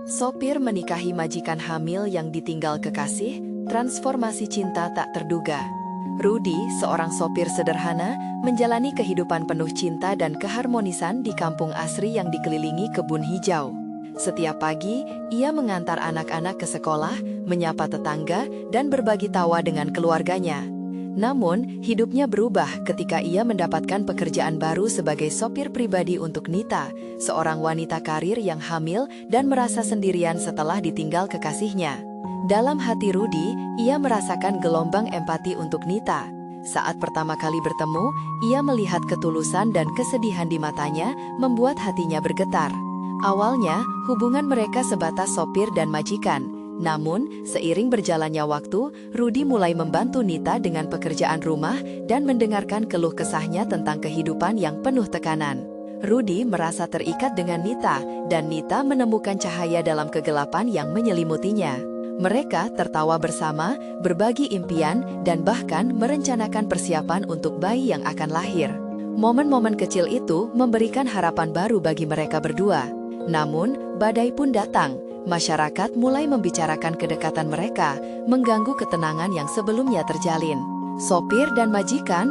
Sopir menikahi majikan hamil yang ditinggal kekasih, transformasi cinta tak terduga. Rudy, seorang sopir sederhana, menjalani kehidupan penuh cinta dan keharmonisan di kampung asri yang dikelilingi kebun hijau. Setiap pagi, ia mengantar anak-anak ke sekolah, menyapa tetangga, dan berbagi tawa dengan keluarganya. Namun, hidupnya berubah ketika ia mendapatkan pekerjaan baru sebagai sopir pribadi untuk Nita, seorang wanita karir yang hamil dan merasa sendirian setelah ditinggal kekasihnya. Dalam hati Rudy, ia merasakan gelombang empati untuk Nita. Saat pertama kali bertemu, ia melihat ketulusan dan kesedihan di matanya, membuat hatinya bergetar. Awalnya, hubungan mereka sebatas sopir dan majikan. Namun, seiring berjalannya waktu, Rudy mulai membantu Nita dengan pekerjaan rumah dan mendengarkan keluh kesahnya tentang kehidupan yang penuh tekanan. Rudy merasa terikat dengan Nita, dan Nita menemukan cahaya dalam kegelapan yang menyelimutinya. Mereka tertawa bersama, berbagi impian, dan bahkan merencanakan persiapan untuk bayi yang akan lahir. Momen-momen kecil itu memberikan harapan baru bagi mereka berdua. Namun, badai pun datang. Masyarakat mulai membicarakan kedekatan mereka, mengganggu ketenangan yang sebelumnya terjalin. Sopir dan majikan,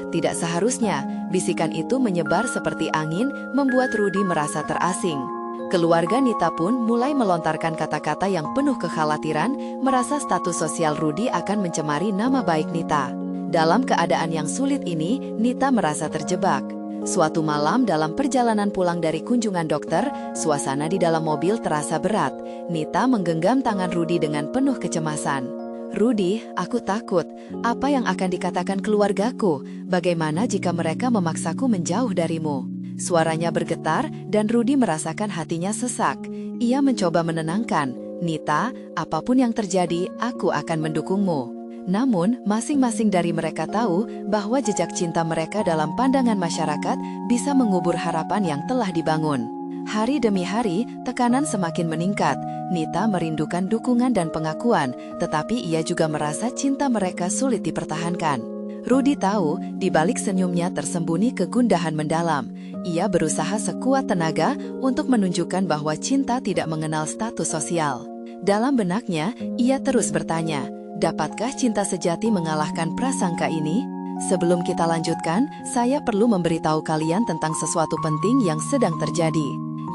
tidak seharusnya. Bisikan itu menyebar seperti angin, membuat Rudy merasa terasing. Keluarga Nita pun mulai melontarkan kata-kata yang penuh kekhawatiran, merasa status sosial Rudy akan mencemari nama baik Nita. Dalam keadaan yang sulit ini, Nita merasa terjebak. Suatu malam dalam perjalanan pulang dari kunjungan dokter, suasana di dalam mobil terasa berat. Nita menggenggam tangan Rudy dengan penuh kecemasan. "Rudy, aku takut. Apa yang akan dikatakan keluargaku? Bagaimana jika mereka memaksaku menjauh darimu?" Suaranya bergetar dan Rudy merasakan hatinya sesak. Ia mencoba menenangkan, "Nita, apapun yang terjadi, aku akan mendukungmu." Namun, masing-masing dari mereka tahu bahwa jejak cinta mereka dalam pandangan masyarakat bisa mengubur harapan yang telah dibangun. Hari demi hari, tekanan semakin meningkat. Nita merindukan dukungan dan pengakuan, tetapi ia juga merasa cinta mereka sulit dipertahankan. Rudy tahu, di balik senyumnya tersembunyi kegundahan mendalam. Ia berusaha sekuat tenaga untuk menunjukkan bahwa cinta tidak mengenal status sosial. Dalam benaknya, ia terus bertanya, dapatkah cinta sejati mengalahkan prasangka ini? Sebelum kita lanjutkan, saya perlu memberitahu kalian tentang sesuatu penting yang sedang terjadi.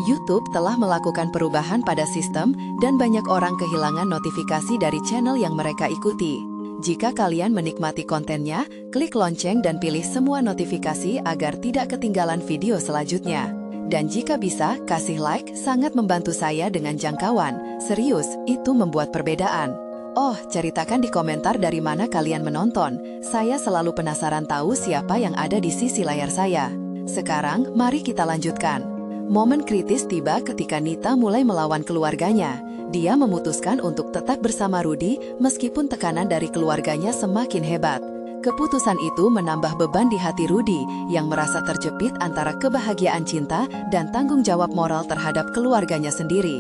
YouTube telah melakukan perubahan pada sistem dan banyak orang kehilangan notifikasi dari channel yang mereka ikuti. Jika kalian menikmati kontennya, klik lonceng dan pilih semua notifikasi agar tidak ketinggalan video selanjutnya. Dan jika bisa, kasih like, sangat membantu saya dengan jangkauan. Serius, itu membuat perbedaan. Ceritakan di komentar dari mana kalian menonton. Saya selalu penasaran tahu siapa yang ada di sisi layar saya. Sekarang, mari kita lanjutkan. Momen kritis tiba ketika Nita mulai melawan keluarganya. Dia memutuskan untuk tetap bersama Rudy meskipun tekanan dari keluarganya semakin hebat. Keputusan itu menambah beban di hati Rudy yang merasa terjepit antara kebahagiaan cinta dan tanggung jawab moral terhadap keluarganya sendiri.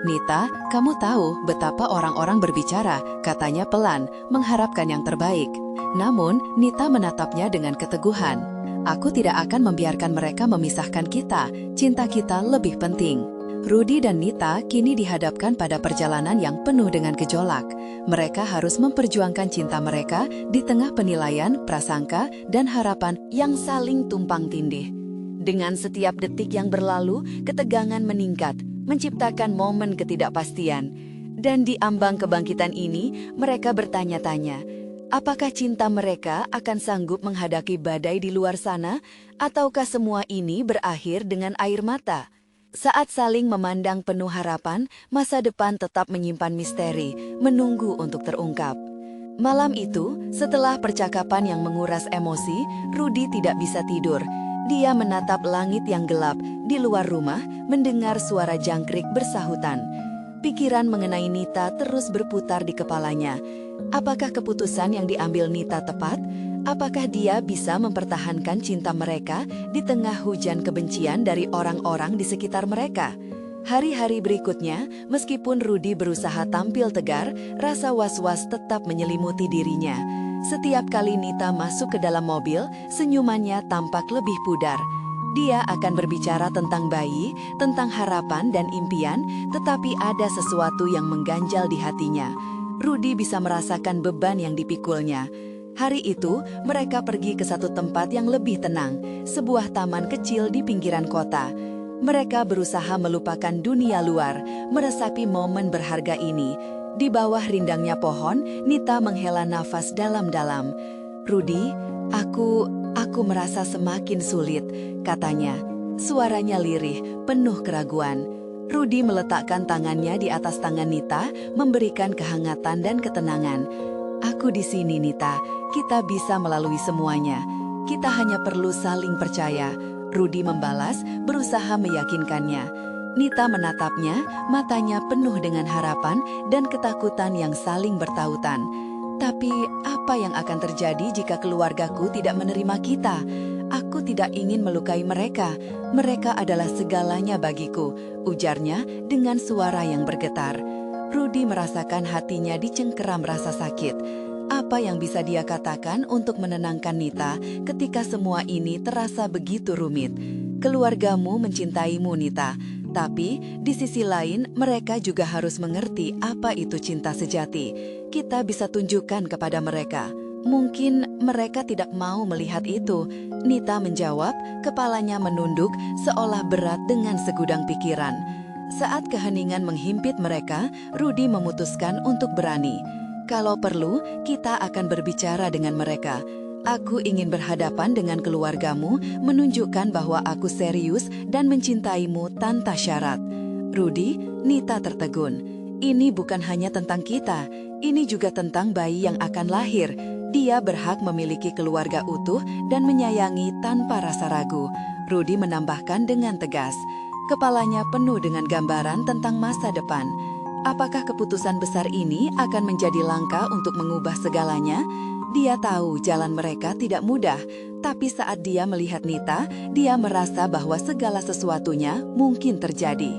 "Nita, kamu tahu betapa orang-orang berbicara," katanya pelan, mengharapkan yang terbaik. Namun, Nita menatapnya dengan keteguhan. "Aku tidak akan membiarkan mereka memisahkan kita. Cinta kita lebih penting." Rudy dan Nita kini dihadapkan pada perjalanan yang penuh dengan gejolak. Mereka harus memperjuangkan cinta mereka di tengah penilaian, prasangka, dan harapan yang saling tumpang tindih. Dengan setiap detik yang berlalu, ketegangan meningkat, menciptakan momen ketidakpastian. Dan di ambang kebangkitan ini, mereka bertanya-tanya, apakah cinta mereka akan sanggup menghadapi badai di luar sana, ataukah semua ini berakhir dengan air mata? Saat saling memandang penuh harapan, masa depan tetap menyimpan misteri, menunggu untuk terungkap. Malam itu, setelah percakapan yang menguras emosi, Rudy tidak bisa tidur. Dia menatap langit yang gelap di luar rumah, mendengar suara jangkrik bersahutan. Pikiran mengenai Nita terus berputar di kepalanya. Apakah keputusan yang diambil Nita tepat? Apakah dia bisa mempertahankan cinta mereka di tengah hujan kebencian dari orang-orang di sekitar mereka? Hari-hari berikutnya, meskipun Rudy berusaha tampil tegar, rasa was-was tetap menyelimuti dirinya. Setiap kali Nita masuk ke dalam mobil, senyumannya tampak lebih pudar. Dia akan berbicara tentang bayi, tentang harapan dan impian, tetapi ada sesuatu yang mengganjal di hatinya. Rudy bisa merasakan beban yang dipikulnya. Hari itu, mereka pergi ke satu tempat yang lebih tenang, sebuah taman kecil di pinggiran kota. Mereka berusaha melupakan dunia luar, meresapi momen berharga ini. Di bawah rindangnya pohon, Nita menghela nafas dalam-dalam. "Rudy, aku merasa semakin sulit," katanya. Suaranya lirih, penuh keraguan. Rudy meletakkan tangannya di atas tangan Nita, memberikan kehangatan dan ketenangan. "Aku di sini, Nita. Kita bisa melalui semuanya. Kita hanya perlu saling percaya," Rudy membalas, berusaha meyakinkannya. Nita menatapnya, matanya penuh dengan harapan dan ketakutan yang saling bertautan. "Tapi apa yang akan terjadi jika keluargaku tidak menerima kita? Aku tidak ingin melukai mereka. Mereka adalah segalanya bagiku," ujarnya dengan suara yang bergetar. Rudy merasakan hatinya dicengkeram rasa sakit. Apa yang bisa dia katakan untuk menenangkan Nita ketika semua ini terasa begitu rumit? "Keluargamu mencintaimu, Nita. Tapi di sisi lain mereka juga harus mengerti apa itu cinta sejati. Kita bisa tunjukkan kepada mereka." "Mungkin mereka tidak mau melihat itu," Nita menjawab, kepalanya menunduk seolah berat dengan segudang pikiran. Saat keheningan menghimpit mereka, Rudy memutuskan untuk berani. "Kalau perlu, kita akan berbicara dengan mereka. Aku ingin berhadapan dengan keluargamu, menunjukkan bahwa aku serius dan mencintaimu tanpa syarat." "Rudy," Nita tertegun. "Ini bukan hanya tentang kita, ini juga tentang bayi yang akan lahir. Dia berhak memiliki keluarga utuh dan menyayangi tanpa rasa ragu," Rudy menambahkan dengan tegas. Kepalanya penuh dengan gambaran tentang masa depan. Apakah keputusan besar ini akan menjadi langkah untuk mengubah segalanya? Dia tahu jalan mereka tidak mudah, tapi saat dia melihat Nita, dia merasa bahwa segala sesuatunya mungkin terjadi.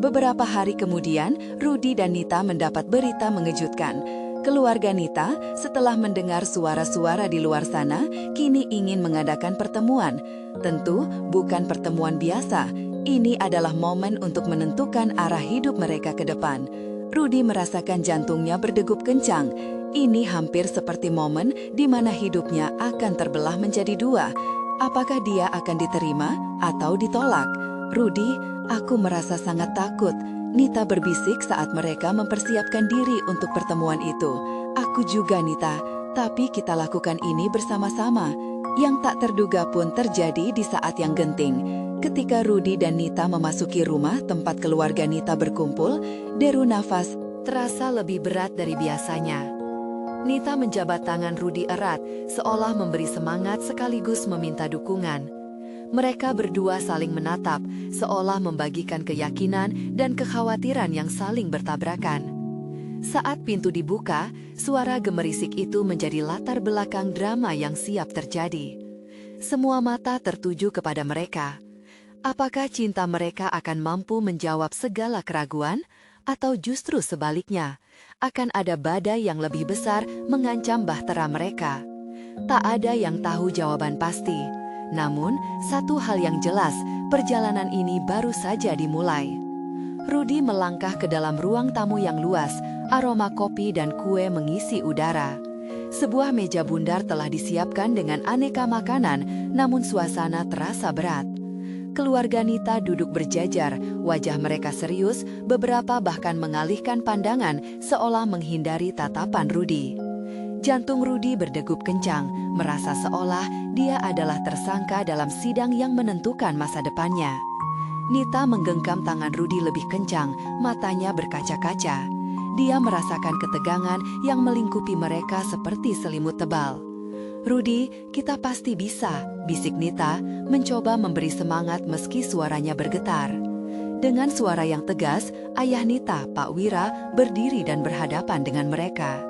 Beberapa hari kemudian, Rudy dan Nita mendapat berita mengejutkan. Keluarga Nita, setelah mendengar suara-suara di luar sana, kini ingin mengadakan pertemuan. Tentu bukan pertemuan biasa. Ini adalah momen untuk menentukan arah hidup mereka ke depan. Rudy merasakan jantungnya berdegup kencang. Ini hampir seperti momen di mana hidupnya akan terbelah menjadi dua. Apakah dia akan diterima atau ditolak? "Rudy, aku merasa sangat takut," Nita berbisik saat mereka mempersiapkan diri untuk pertemuan itu. "Aku juga, Nita, tapi kita lakukan ini bersama-sama." Yang tak terduga pun terjadi di saat yang genting. Ketika Rudy dan Nita memasuki rumah tempat keluarga Nita berkumpul, deru nafas terasa lebih berat dari biasanya. Nita menjabat tangan Rudy erat, seolah memberi semangat sekaligus meminta dukungan. Mereka berdua saling menatap, seolah membagikan keyakinan dan kekhawatiran yang saling bertabrakan. Saat pintu dibuka, suara gemerisik itu menjadi latar belakang drama yang siap terjadi. Semua mata tertuju kepada mereka. Apakah cinta mereka akan mampu menjawab segala keraguan, atau justru sebaliknya, akan ada badai yang lebih besar mengancam bahtera mereka? Tak ada yang tahu jawaban pasti. Namun, satu hal yang jelas, perjalanan ini baru saja dimulai. Rudy melangkah ke dalam ruang tamu yang luas, aroma kopi dan kue mengisi udara. Sebuah meja bundar telah disiapkan dengan aneka makanan, namun suasana terasa berat. Keluarga Nita duduk berjajar, wajah mereka serius, beberapa bahkan mengalihkan pandangan seolah menghindari tatapan Rudy. Jantung Rudy berdegup kencang, merasa seolah dia adalah tersangka dalam sidang yang menentukan masa depannya. Nita menggenggam tangan Rudy lebih kencang, matanya berkaca-kaca. Dia merasakan ketegangan yang melingkupi mereka seperti selimut tebal. "Rudy, kita pasti bisa," bisik Nita, mencoba memberi semangat meski suaranya bergetar. Dengan suara yang tegas, ayah Nita, Pak Wira, berdiri dan berhadapan dengan mereka.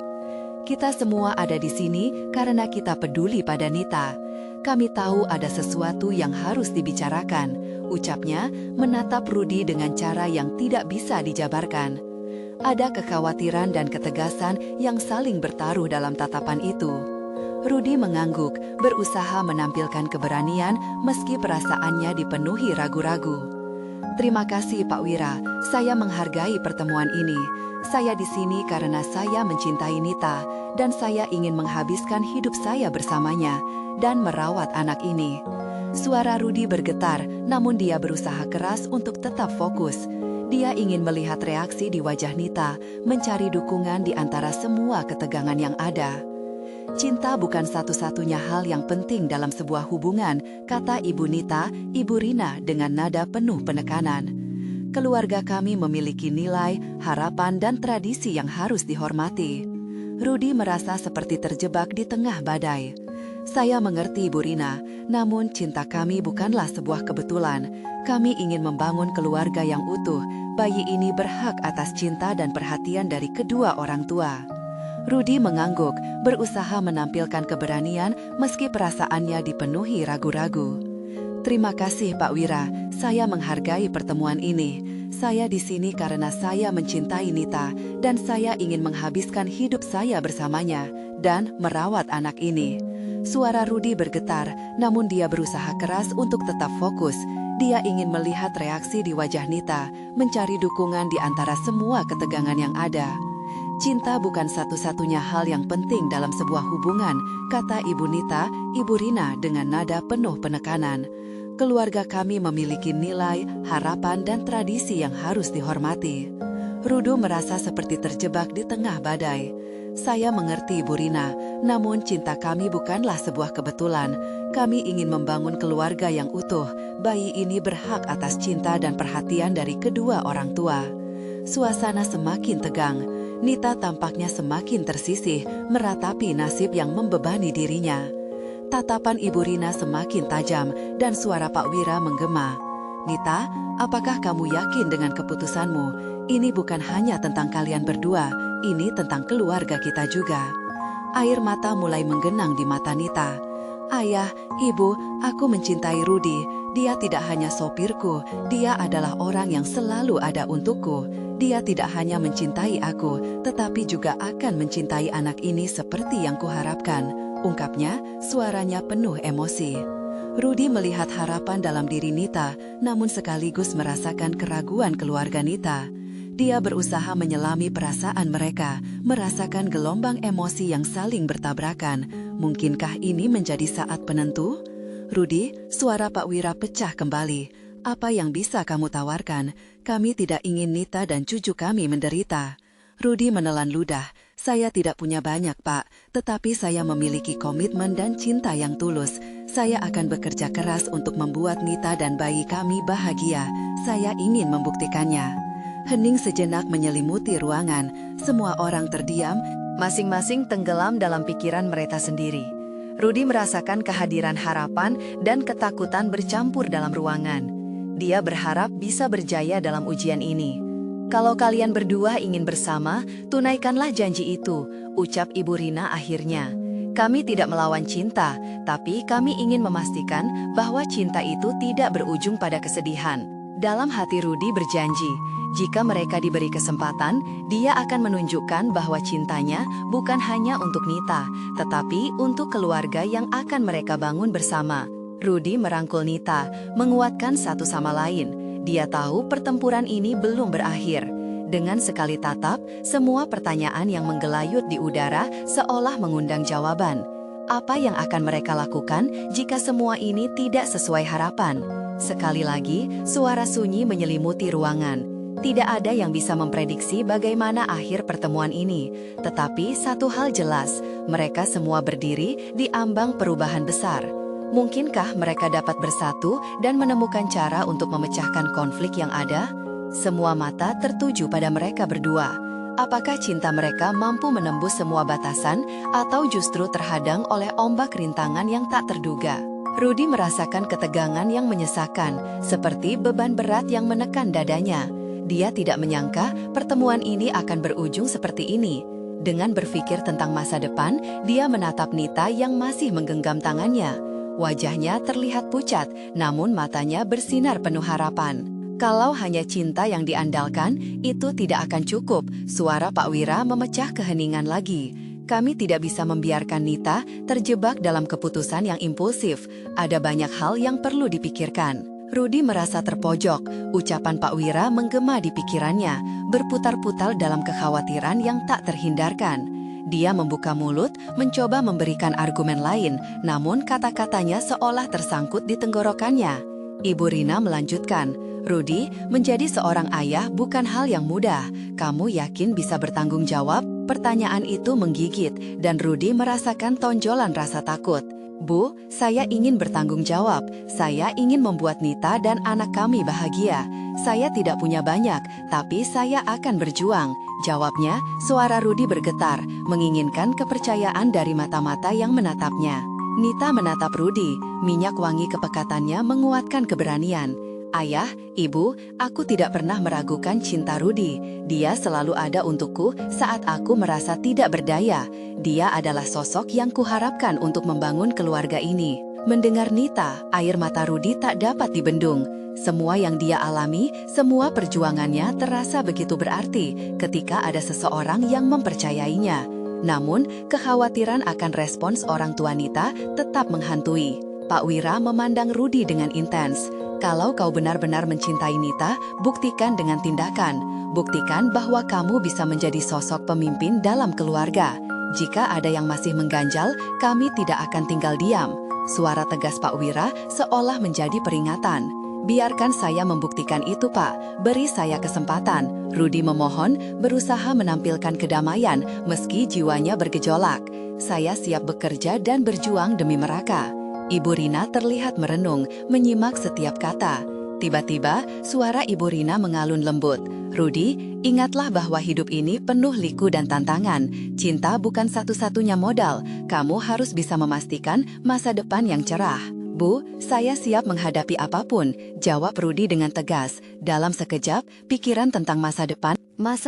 "Kita semua ada di sini karena kita peduli pada Nita. Kami tahu ada sesuatu yang harus dibicarakan," ucapnya, menatap Rudy dengan cara yang tidak bisa dijabarkan. Ada kekhawatiran dan ketegasan yang saling bertaruh dalam tatapan itu. Rudi mengangguk, berusaha menampilkan keberanian meski perasaannya dipenuhi ragu-ragu. Terima kasih Pak Wira, saya menghargai pertemuan ini. Saya di sini karena saya mencintai Nita, dan saya ingin menghabiskan hidup saya bersamanya, dan merawat anak ini. Suara Rudi bergetar, namun dia berusaha keras untuk tetap fokus. Dia ingin melihat reaksi di wajah Nita, mencari dukungan di antara semua ketegangan yang ada. Cinta bukan satu-satunya hal yang penting dalam sebuah hubungan, kata Ibu Nita, Ibu Rina dengan nada penuh penekanan. Keluarga kami memiliki nilai, harapan, dan tradisi yang harus dihormati. Rudi merasa seperti terjebak di tengah badai. Saya mengerti Ibu Rina, namun cinta kami bukanlah sebuah kebetulan. Kami ingin membangun keluarga yang utuh. Bayi ini berhak atas cinta dan perhatian dari kedua orang tua. Rudi mengangguk, berusaha menampilkan keberanian meski perasaannya dipenuhi ragu-ragu. Terima kasih Pak Wira, saya menghargai pertemuan ini. Saya di sini karena saya mencintai Nita, dan saya ingin menghabiskan hidup saya bersamanya, dan merawat anak ini. Suara Rudi bergetar, namun dia berusaha keras untuk tetap fokus. Dia ingin melihat reaksi di wajah Nita, mencari dukungan di antara semua ketegangan yang ada. Cinta bukan satu-satunya hal yang penting dalam sebuah hubungan, kata Ibu Nita, Ibu Rina dengan nada penuh penekanan. Keluarga kami memiliki nilai, harapan, dan tradisi yang harus dihormati. Rudu merasa seperti terjebak di tengah badai. Saya mengerti Ibu Rina, namun cinta kami bukanlah sebuah kebetulan. Kami ingin membangun keluarga yang utuh. Bayi ini berhak atas cinta dan perhatian dari kedua orang tua. Suasana semakin tegang. Nita tampaknya semakin tersisih, meratapi nasib yang membebani dirinya. Tatapan Ibu Rina semakin tajam, dan suara Pak Wira menggema. Nita, apakah kamu yakin dengan keputusanmu? Ini bukan hanya tentang kalian berdua, ini tentang keluarga kita juga. Air mata mulai menggenang di mata Nita. Ayah, Ibu, aku mencintai Rudi. Dia tidak hanya sopirku, dia adalah orang yang selalu ada untukku. Dia tidak hanya mencintai aku, tetapi juga akan mencintai anak ini seperti yang kuharapkan, ungkapnya, suaranya penuh emosi. Rudi melihat harapan dalam diri Nita, namun sekaligus merasakan keraguan keluarga Nita. Dia berusaha menyelami perasaan mereka, merasakan gelombang emosi yang saling bertabrakan. Mungkinkah ini menjadi saat penentu? Rudi, suara Pak Wira pecah kembali. Apa yang bisa kamu tawarkan? Kami tidak ingin Nita dan cucu kami menderita. Rudi menelan ludah. Saya tidak punya banyak, Pak, tetapi saya memiliki komitmen dan cinta yang tulus. Saya akan bekerja keras untuk membuat Nita dan bayi kami bahagia. Saya ingin membuktikannya. Hening sejenak menyelimuti ruangan. Semua orang terdiam, masing-masing tenggelam dalam pikiran mereka sendiri. Rudi merasakan kehadiran harapan dan ketakutan bercampur dalam ruangan. Dia berharap bisa berjaya dalam ujian ini. Kalau kalian berdua ingin bersama, tunaikanlah janji itu, ucap Ibu Rina akhirnya. Kami tidak melawan cinta, tapi kami ingin memastikan bahwa cinta itu tidak berujung pada kesedihan. Dalam hati Rudi berjanji, jika mereka diberi kesempatan, dia akan menunjukkan bahwa cintanya bukan hanya untuk Nita, tetapi untuk keluarga yang akan mereka bangun bersama. Rudi merangkul Nita, menguatkan satu sama lain. Dia tahu pertempuran ini belum berakhir. Dengan sekali tatap, semua pertanyaan yang menggelayut di udara seolah mengundang jawaban. Apa yang akan mereka lakukan jika semua ini tidak sesuai harapan? Sekali lagi, suara sunyi menyelimuti ruangan. Tidak ada yang bisa memprediksi bagaimana akhir pertemuan ini. Tetapi satu hal jelas, mereka semua berdiri di ambang perubahan besar. Mungkinkah mereka dapat bersatu dan menemukan cara untuk memecahkan konflik yang ada? Semua mata tertuju pada mereka berdua. Apakah cinta mereka mampu menembus semua batasan atau justru terhadang oleh ombak rintangan yang tak terduga? Rudi merasakan ketegangan yang menyesakan, seperti beban berat yang menekan dadanya. Dia tidak menyangka pertemuan ini akan berujung seperti ini. Dengan berpikir tentang masa depan, dia menatap Nita yang masih menggenggam tangannya. Wajahnya terlihat pucat, namun matanya bersinar penuh harapan. Kalau hanya cinta yang diandalkan, itu tidak akan cukup. Suara Pak Wira memecah keheningan lagi. kami tidak bisa membiarkan Nita terjebak dalam keputusan yang impulsif. Ada banyak hal yang perlu dipikirkan. Rudy merasa terpojok. Ucapan Pak Wira menggema di pikirannya, berputar-putar dalam kekhawatiran yang tak terhindarkan. Dia membuka mulut, mencoba memberikan argumen lain, namun kata-katanya seolah tersangkut di tenggorokannya. Ibu Rina melanjutkan, Rudy, menjadi seorang ayah bukan hal yang mudah. Kamu yakin bisa bertanggung jawab? Pertanyaan itu menggigit, dan Rudy merasakan tonjolan rasa takut. Bu, saya ingin bertanggung jawab. Saya ingin membuat Nita dan anak kami bahagia. Saya tidak punya banyak, tapi saya akan berjuang. Jawabnya, suara Rudy bergetar, menginginkan kepercayaan dari mata-mata yang menatapnya. Nita menatap Rudy, minyak wangi kepekatannya menguatkan keberanian. Ayah, ibu, aku tidak pernah meragukan cinta Rudy. Dia selalu ada untukku saat aku merasa tidak berdaya. Dia adalah sosok yang kuharapkan untuk membangun keluarga ini. Mendengar Nita, air mata Rudy tak dapat dibendung. Semua yang dia alami, semua perjuangannya terasa begitu berarti ketika ada seseorang yang mempercayainya. Namun, kekhawatiran akan respons orang tua Nita tetap menghantui. Pak Wira memandang Rudy dengan intens. Kalau kau benar-benar mencintai Nita, buktikan dengan tindakan. Buktikan bahwa kamu bisa menjadi sosok pemimpin dalam keluarga. Jika ada yang masih mengganjal, kami tidak akan tinggal diam. Suara tegas Pak Wira seolah menjadi peringatan. Biarkan saya membuktikan itu, Pak. Beri saya kesempatan. Rudy memohon, berusaha menampilkan kedamaian meski jiwanya bergejolak. Saya siap bekerja dan berjuang demi mereka. Ibu Rina terlihat merenung, menyimak setiap kata. Tiba-tiba, suara Ibu Rina mengalun lembut. Rudy, ingatlah bahwa hidup ini penuh liku dan tantangan. Cinta bukan satu-satunya modal. Kamu harus bisa memastikan masa depan yang cerah. Bu, saya siap menghadapi apapun, jawab Rudy dengan tegas. Dalam sekejap, pikiran tentang masa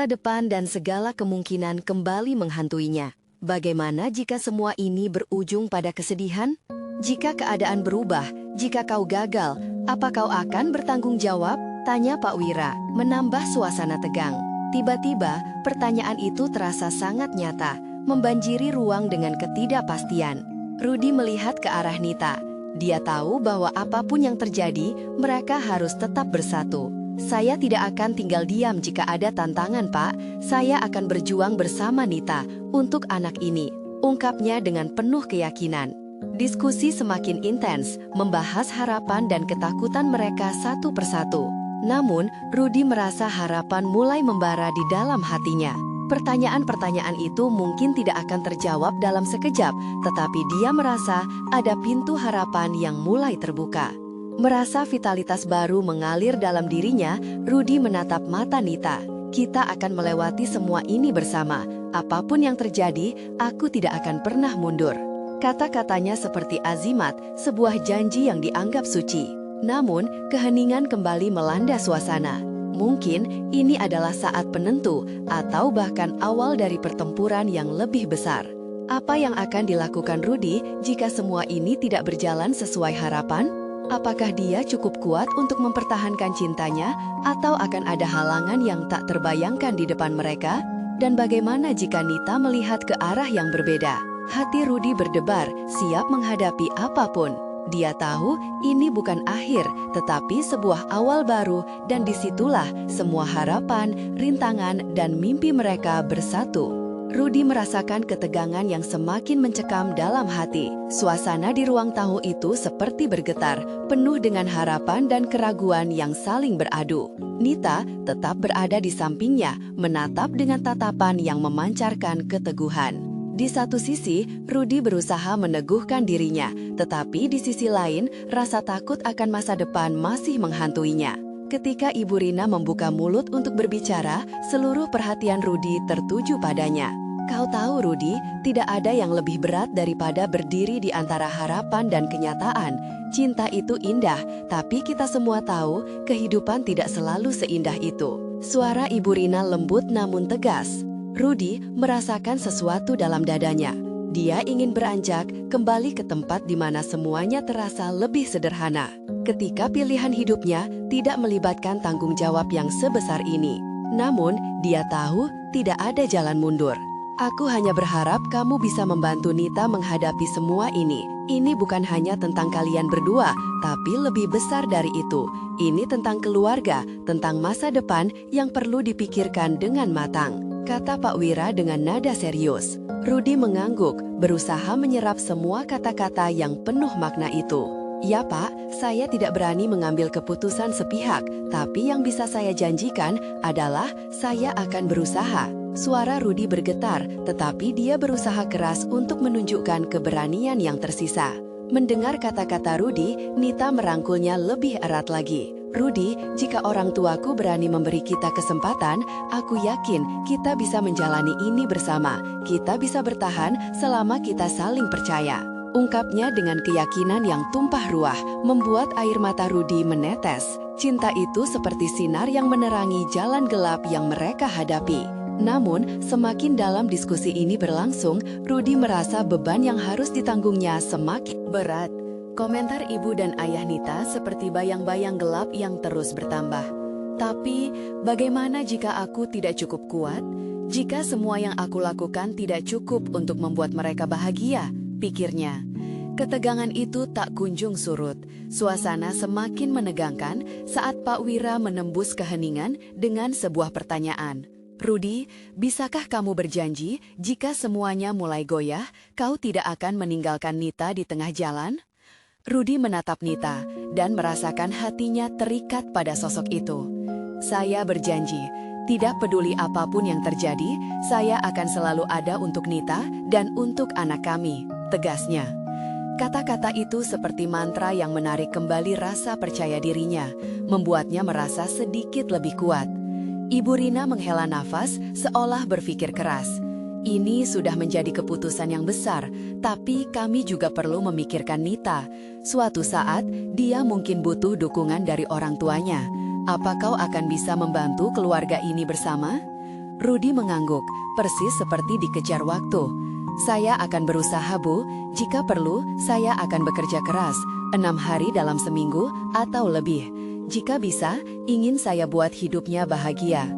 depan dan segala kemungkinan kembali menghantuinya. Bagaimana jika semua ini berujung pada kesedihan? Jika keadaan berubah, jika kau gagal, apa kau akan bertanggung jawab? Tanya Pak Wira, menambah suasana tegang. Tiba-tiba, pertanyaan itu terasa sangat nyata, membanjiri ruang dengan ketidakpastian. Rudy melihat ke arah Nita. Dia tahu bahwa apapun yang terjadi, mereka harus tetap bersatu. Saya tidak akan tinggal diam jika ada tantangan, Pak. Saya akan berjuang bersama Nita untuk anak ini, ungkapnya dengan penuh keyakinan. Diskusi semakin intens, membahas harapan dan ketakutan mereka satu persatu. Namun, Rudy merasa harapan mulai membara di dalam hatinya. Pertanyaan-pertanyaan itu mungkin tidak akan terjawab dalam sekejap, tetapi dia merasa ada pintu harapan yang mulai terbuka. Merasa vitalitas baru mengalir dalam dirinya, Rudy menatap mata Nita. Kita akan melewati semua ini bersama. Apapun yang terjadi, aku tidak akan pernah mundur. Kata-katanya seperti azimat, sebuah janji yang dianggap suci. Namun, keheningan kembali melanda suasana. Mungkin ini adalah saat penentu atau bahkan awal dari pertempuran yang lebih besar. Apa yang akan dilakukan Rudy jika semua ini tidak berjalan sesuai harapan? Apakah dia cukup kuat untuk mempertahankan cintanya atau akan ada halangan yang tak terbayangkan di depan mereka? Dan bagaimana jika Nita melihat ke arah yang berbeda? Hati Rudy berdebar, siap menghadapi apapun. Dia tahu ini bukan akhir, tetapi sebuah awal baru, dan disitulah semua harapan, rintangan, dan mimpi mereka bersatu. Rudy merasakan ketegangan yang semakin mencekam dalam hati. Suasana di ruang tamu itu seperti bergetar, penuh dengan harapan dan keraguan yang saling beradu. Nita tetap berada di sampingnya, menatap dengan tatapan yang memancarkan keteguhan. Di satu sisi, Rudy berusaha meneguhkan dirinya, tetapi di sisi lain, rasa takut akan masa depan masih menghantuinya. Ketika Ibu Rina membuka mulut untuk berbicara, seluruh perhatian Rudy tertuju padanya. Kau tahu, Rudy, tidak ada yang lebih berat daripada berdiri di antara harapan dan kenyataan. Cinta itu indah, tapi kita semua tahu kehidupan tidak selalu seindah itu. Suara Ibu Rina lembut namun tegas. Rudy merasakan sesuatu dalam dadanya. Dia ingin beranjak kembali ke tempat di mana semuanya terasa lebih sederhana. Ketika pilihan hidupnya tidak melibatkan tanggung jawab yang sebesar ini. Namun, dia tahu tidak ada jalan mundur. Aku hanya berharap kamu bisa membantu Nita menghadapi semua ini. Ini bukan hanya tentang kalian berdua, tapi lebih besar dari itu. Ini tentang keluarga, tentang masa depan yang perlu dipikirkan dengan matang, kata Pak Wira dengan nada serius. Rudi mengangguk, berusaha menyerap semua kata-kata yang penuh makna itu. Ya Pak, saya tidak berani mengambil keputusan sepihak, tapi yang bisa saya janjikan adalah saya akan berusaha. Suara Rudi bergetar, tetapi dia berusaha keras untuk menunjukkan keberanian yang tersisa. Mendengar kata-kata Rudi, Nita merangkulnya lebih erat lagi. Rudi, jika orang tuaku berani memberi kita kesempatan, aku yakin kita bisa menjalani ini bersama. Kita bisa bertahan selama kita saling percaya. Ungkapnya dengan keyakinan yang tumpah ruah, membuat air mata Rudi menetes. Cinta itu seperti sinar yang menerangi jalan gelap yang mereka hadapi. Namun, semakin dalam diskusi ini berlangsung, Rudi merasa beban yang harus ditanggungnya semakin berat. Komentar ibu dan ayah Nita seperti bayang-bayang gelap yang terus bertambah. Tapi, bagaimana jika aku tidak cukup kuat? Jika semua yang aku lakukan tidak cukup untuk membuat mereka bahagia, pikirnya. Ketegangan itu tak kunjung surut. Suasana semakin menegangkan saat Pak Wira menembus keheningan dengan sebuah pertanyaan. Rudi, bisakah kamu berjanji jika semuanya mulai goyah, kau tidak akan meninggalkan Nita di tengah jalan? Rudi menatap Nita dan merasakan hatinya terikat pada sosok itu. Saya berjanji, tidak peduli apapun yang terjadi, saya akan selalu ada untuk Nita dan untuk anak kami, tegasnya. Kata-kata itu seperti mantra yang menarik kembali rasa percaya dirinya, membuatnya merasa sedikit lebih kuat. Ibu Rina menghela nafas seolah berpikir keras. Ini sudah menjadi keputusan yang besar, tapi kami juga perlu memikirkan Nita. Suatu saat, dia mungkin butuh dukungan dari orang tuanya. Apa kau akan bisa membantu keluarga ini bersama? Rudi mengangguk, persis seperti dikejar waktu. Saya akan berusaha, Bu. Jika perlu, saya akan bekerja keras, 6 hari dalam seminggu atau lebih. Jika bisa, ingin saya buat hidupnya bahagia.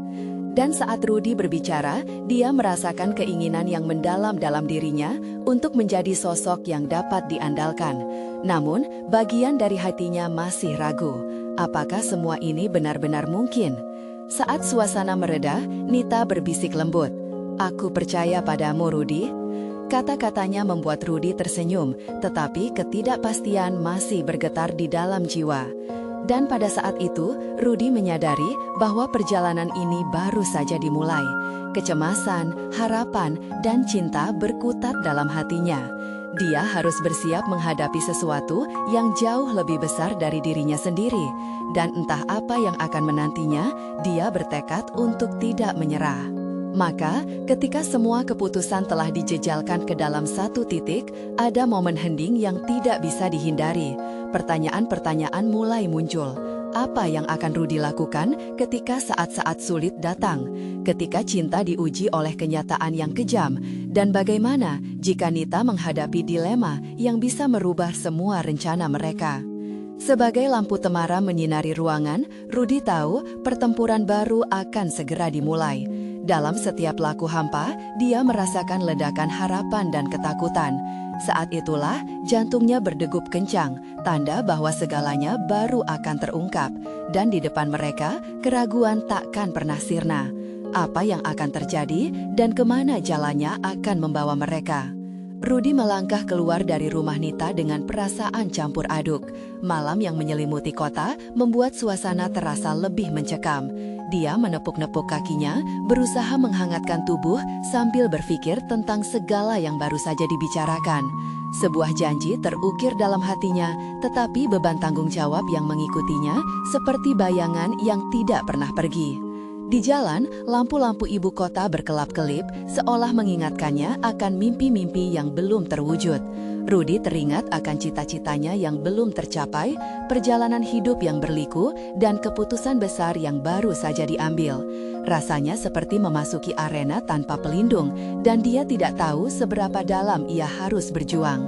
Dan saat Rudi berbicara, dia merasakan keinginan yang mendalam dalam dirinya untuk menjadi sosok yang dapat diandalkan. Namun, bagian dari hatinya masih ragu. Apakah semua ini benar-benar mungkin? Saat suasana mereda, Nita berbisik lembut. Aku percaya padamu, Rudi. Kata-katanya membuat Rudi tersenyum, tetapi ketidakpastian masih bergetar di dalam jiwa. Dan pada saat itu, Rudi menyadari bahwa perjalanan ini baru saja dimulai. Kecemasan, harapan, dan cinta berkutat dalam hatinya. Dia harus bersiap menghadapi sesuatu yang jauh lebih besar dari dirinya sendiri. Dan entah apa yang akan menantinya, dia bertekad untuk tidak menyerah. Maka, ketika semua keputusan telah dijejalkan ke dalam satu titik, ada momen hening yang tidak bisa dihindari. Pertanyaan-pertanyaan mulai muncul. Apa yang akan Rudi lakukan ketika saat-saat sulit datang? Ketika cinta diuji oleh kenyataan yang kejam? Dan bagaimana jika Nita menghadapi dilema yang bisa merubah semua rencana mereka? Sebagai lampu temara menyinari ruangan, Rudi tahu pertempuran baru akan segera dimulai. Dalam setiap laku hampa, dia merasakan ledakan harapan dan ketakutan. Saat itulah jantungnya berdegup kencang, tanda bahwa segalanya baru akan terungkap. Dan di depan mereka, keraguan takkan pernah sirna. Apa yang akan terjadi dan kemana jalannya akan membawa mereka? Rudi melangkah keluar dari rumah Nita dengan perasaan campur aduk. Malam yang menyelimuti kota membuat suasana terasa lebih mencekam. Dia menepuk-nepuk kakinya, berusaha menghangatkan tubuh sambil berpikir tentang segala yang baru saja dibicarakan. Sebuah janji terukir dalam hatinya, tetapi beban tanggung jawab yang mengikutinya seperti bayangan yang tidak pernah pergi. Di jalan, lampu-lampu ibu kota berkelap-kelip, seolah mengingatkannya akan mimpi-mimpi yang belum terwujud. Rudi teringat akan cita-citanya yang belum tercapai, perjalanan hidup yang berliku, dan keputusan besar yang baru saja diambil. Rasanya seperti memasuki arena tanpa pelindung, dan dia tidak tahu seberapa dalam ia harus berjuang.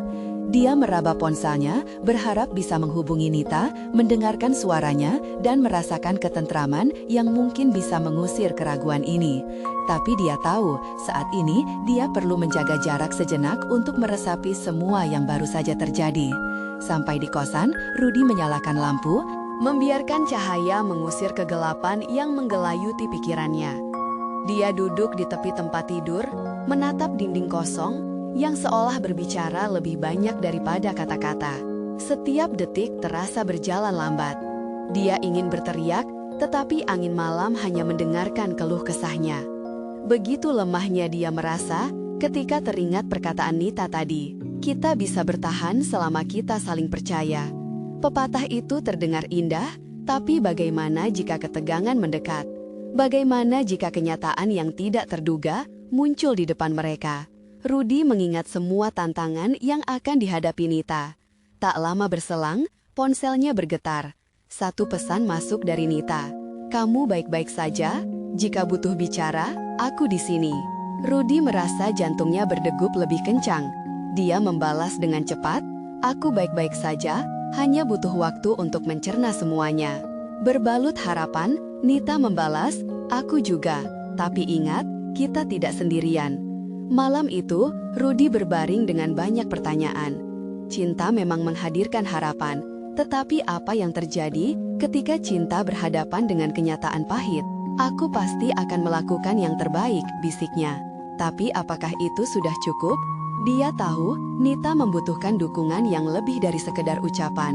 Dia meraba ponselnya, berharap bisa menghubungi Nita, mendengarkan suaranya, dan merasakan ketentraman yang mungkin bisa mengusir keraguan ini. Tapi dia tahu, saat ini dia perlu menjaga jarak sejenak untuk meresapi semua yang baru saja terjadi. Sampai di kosan, Rudy menyalakan lampu, membiarkan cahaya mengusir kegelapan yang menggelayuti pikirannya. Dia duduk di tepi tempat tidur, menatap dinding kosong, yang seolah berbicara lebih banyak daripada kata-kata. Setiap detik terasa berjalan lambat. Dia ingin berteriak, tetapi angin malam hanya mendengarkan keluh kesahnya. Begitu lemahnya dia merasa ketika teringat perkataan Nita tadi, "Kita bisa bertahan selama kita saling percaya." Pepatah itu terdengar indah, tapi bagaimana jika ketegangan mendekat? Bagaimana jika kenyataan yang tidak terduga muncul di depan mereka? Rudy mengingat semua tantangan yang akan dihadapi Nita. Tak lama berselang, ponselnya bergetar. Satu pesan masuk dari Nita. "Kamu baik-baik saja? Jika butuh bicara, aku di sini." Rudy merasa jantungnya berdegup lebih kencang. Dia membalas dengan cepat, "Aku baik-baik saja, hanya butuh waktu untuk mencerna semuanya." Berbalut harapan, Nita membalas, "Aku juga, tapi ingat, kita tidak sendirian." Malam itu, Rudy berbaring dengan banyak pertanyaan. Cinta memang menghadirkan harapan, tetapi apa yang terjadi ketika cinta berhadapan dengan kenyataan pahit? "Aku pasti akan melakukan yang terbaik," bisiknya. Tapi apakah itu sudah cukup? Dia tahu, Nita membutuhkan dukungan yang lebih dari sekedar ucapan.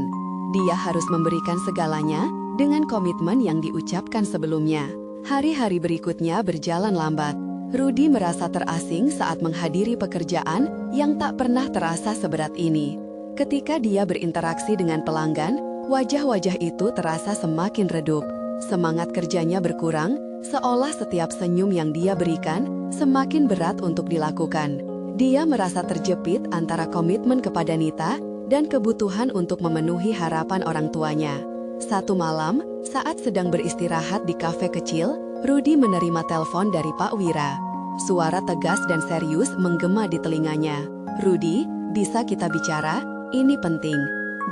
Dia harus memberikan segalanya dengan komitmen yang diucapkan sebelumnya. Hari-hari berikutnya berjalan lambat. Rudy merasa terasing saat menghadiri pekerjaan yang tak pernah terasa seberat ini. Ketika dia berinteraksi dengan pelanggan, wajah-wajah itu terasa semakin redup. Semangat kerjanya berkurang, seolah setiap senyum yang dia berikan semakin berat untuk dilakukan. Dia merasa terjepit antara komitmen kepada Nita dan kebutuhan untuk memenuhi harapan orang tuanya. Satu malam, saat sedang beristirahat di kafe kecil, Rudy menerima telepon dari Pak Wira. Suara tegas dan serius menggema di telinganya. "Rudy, bisa kita bicara? Ini penting."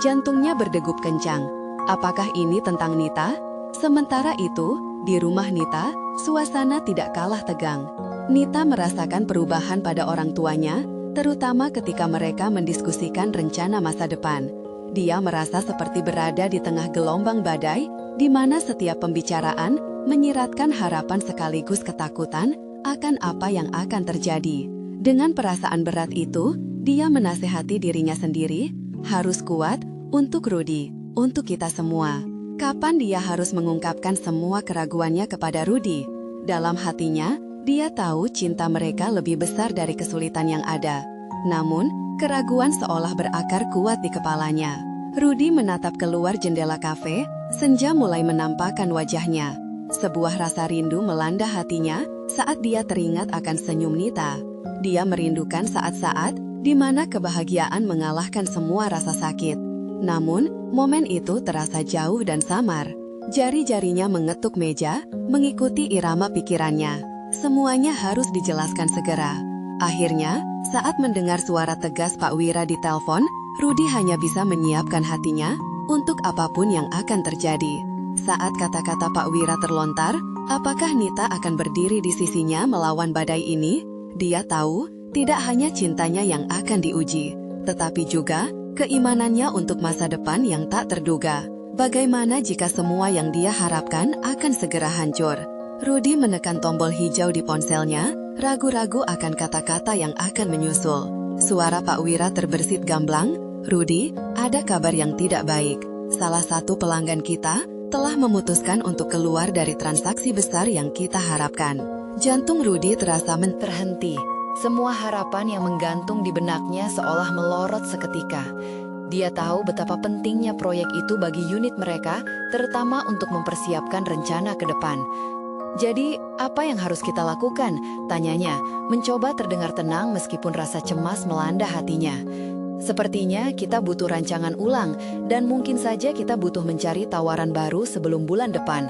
Jantungnya berdegup kencang. Apakah ini tentang Nita? Sementara itu, di rumah Nita, suasana tidak kalah tegang. Nita merasakan perubahan pada orang tuanya, terutama ketika mereka mendiskusikan rencana masa depan. Dia merasa seperti berada di tengah gelombang badai, di mana setiap pembicaraan menyiratkan harapan sekaligus ketakutan akan apa yang akan terjadi. Dengan perasaan berat itu, dia menasehati dirinya sendiri, harus kuat untuk Rudy, untuk kita semua. Kapan dia harus mengungkapkan semua keraguannya kepada Rudy? Dalam hatinya, dia tahu cinta mereka lebih besar dari kesulitan yang ada. Namun, keraguan seolah berakar kuat di kepalanya. Rudy menatap keluar jendela kafe, senja mulai menampakkan wajahnya. Sebuah rasa rindu melanda hatinya saat dia teringat akan senyum Nita. Dia merindukan saat-saat di mana kebahagiaan mengalahkan semua rasa sakit. Namun, momen itu terasa jauh dan samar. Jari-jarinya mengetuk meja, mengikuti irama pikirannya. Semuanya harus dijelaskan segera. Akhirnya, saat mendengar suara tegas Pak Wira di telepon, Rudy hanya bisa menyiapkan hatinya untuk apapun yang akan terjadi. Saat kata-kata Pak Wira terlontar, apakah Nita akan berdiri di sisinya melawan badai ini? Dia tahu, tidak hanya cintanya yang akan diuji, tetapi juga keimanannya untuk masa depan yang tak terduga. Bagaimana jika semua yang dia harapkan akan segera hancur? Rudy menekan tombol hijau di ponselnya, ragu-ragu akan kata-kata yang akan menyusul. Suara Pak Wira terbersit gamblang, "Rudy, ada kabar yang tidak baik. Salah satu pelanggan kita telah memutuskan untuk keluar dari transaksi besar yang kita harapkan." Jantung Rudy terasa terhenti. Semua harapan yang menggantung di benaknya seolah melorot seketika. Dia tahu betapa pentingnya proyek itu bagi unit mereka, terutama untuk mempersiapkan rencana ke depan. "Jadi, apa yang harus kita lakukan?" tanyanya, mencoba terdengar tenang meskipun rasa cemas melanda hatinya. "Sepertinya kita butuh rancangan ulang, dan mungkin saja kita butuh mencari tawaran baru sebelum bulan depan.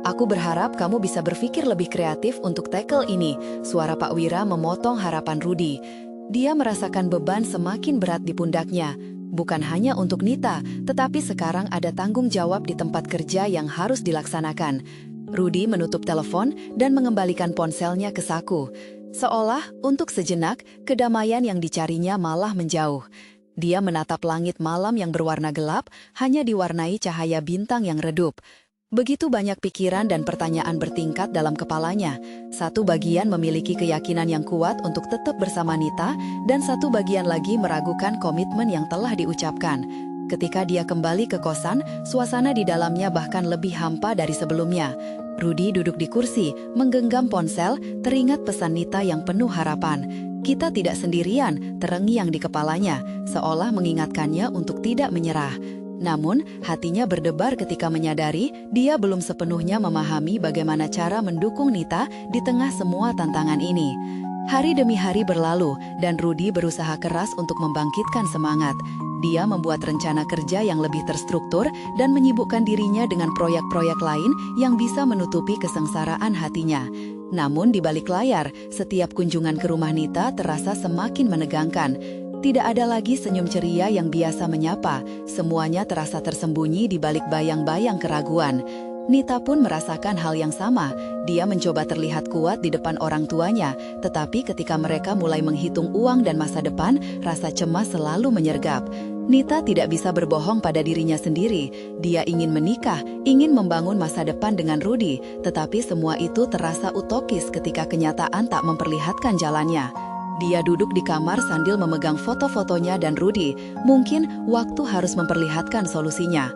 Aku berharap kamu bisa berpikir lebih kreatif untuk tackle ini." Suara Pak Wira memotong harapan Rudy. Dia merasakan beban semakin berat di pundaknya. Bukan hanya untuk Nita, tetapi sekarang ada tanggung jawab di tempat kerja yang harus dilaksanakan. Rudy menutup telepon dan mengembalikan ponselnya ke saku. Seolah untuk sejenak, kedamaian yang dicarinya malah menjauh. Dia menatap langit malam yang berwarna gelap, hanya diwarnai cahaya bintang yang redup. Begitu banyak pikiran dan pertanyaan bertingkat dalam kepalanya. Satu bagian memiliki keyakinan yang kuat untuk tetap bersama Nita, dan satu bagian lagi meragukan komitmen yang telah diucapkan. Ketika dia kembali ke kosan, suasana di dalamnya bahkan lebih hampa dari sebelumnya. Rudy duduk di kursi, menggenggam ponsel, teringat pesan Nita yang penuh harapan. Kita tidak sendirian, terengiang di kepalanya, seolah mengingatkannya untuk tidak menyerah. Namun, hatinya berdebar ketika menyadari dia belum sepenuhnya memahami bagaimana cara mendukung Nita di tengah semua tantangan ini. Hari demi hari berlalu, dan Rudy berusaha keras untuk membangkitkan semangat. Dia membuat rencana kerja yang lebih terstruktur dan menyibukkan dirinya dengan proyek-proyek lain yang bisa menutupi kesengsaraan hatinya. Namun di balik layar, setiap kunjungan ke rumah Nita terasa semakin menegangkan. Tidak ada lagi senyum ceria yang biasa menyapa, semuanya terasa tersembunyi di balik bayang-bayang keraguan. Nita pun merasakan hal yang sama. Dia mencoba terlihat kuat di depan orang tuanya, tetapi ketika mereka mulai menghitung uang dan masa depan, rasa cemas selalu menyergap. Nita tidak bisa berbohong pada dirinya sendiri. Dia ingin menikah, ingin membangun masa depan dengan Rudy, tetapi semua itu terasa utopis ketika kenyataan tak memperlihatkan jalannya. Dia duduk di kamar sambil memegang foto-fotonya dan Rudy. Mungkin waktu harus memperlihatkan solusinya.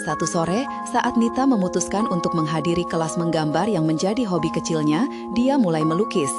Satu sore, saat Nita memutuskan untuk menghadiri kelas menggambar yang menjadi hobi kecilnya, dia mulai melukis.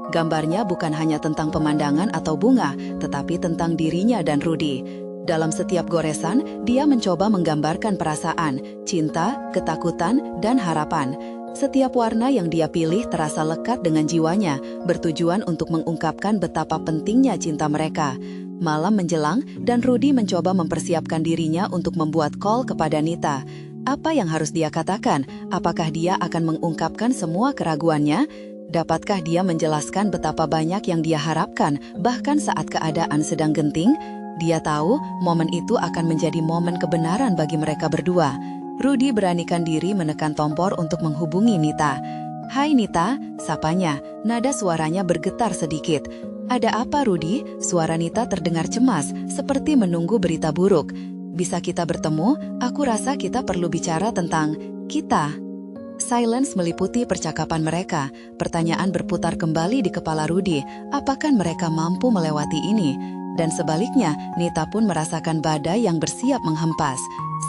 Gambarnya bukan hanya tentang pemandangan atau bunga, tetapi tentang dirinya dan Rudy. Dalam setiap goresan, dia mencoba menggambarkan perasaan, cinta, ketakutan, dan harapan. Setiap warna yang dia pilih terasa lekat dengan jiwanya, bertujuan untuk mengungkapkan betapa pentingnya cinta mereka. Malam menjelang, dan Rudy mencoba mempersiapkan dirinya untuk membuat call kepada Nita. Apa yang harus dia katakan? Apakah dia akan mengungkapkan semua keraguannya? Dapatkah dia menjelaskan betapa banyak yang dia harapkan, bahkan saat keadaan sedang genting? Dia tahu momen itu akan menjadi momen kebenaran bagi mereka berdua. Rudy beranikan diri menekan tombol untuk menghubungi Nita. "Hai Nita," sapanya, nada suaranya bergetar sedikit. "Ada apa Rudy?" Suara Nita terdengar cemas, seperti menunggu berita buruk. "Bisa kita bertemu? Aku rasa kita perlu bicara tentang kita." Silence meliputi percakapan mereka. Pertanyaan berputar kembali di kepala Rudy. Apakah mereka mampu melewati ini? Dan sebaliknya, Nita pun merasakan badai yang bersiap menghempas.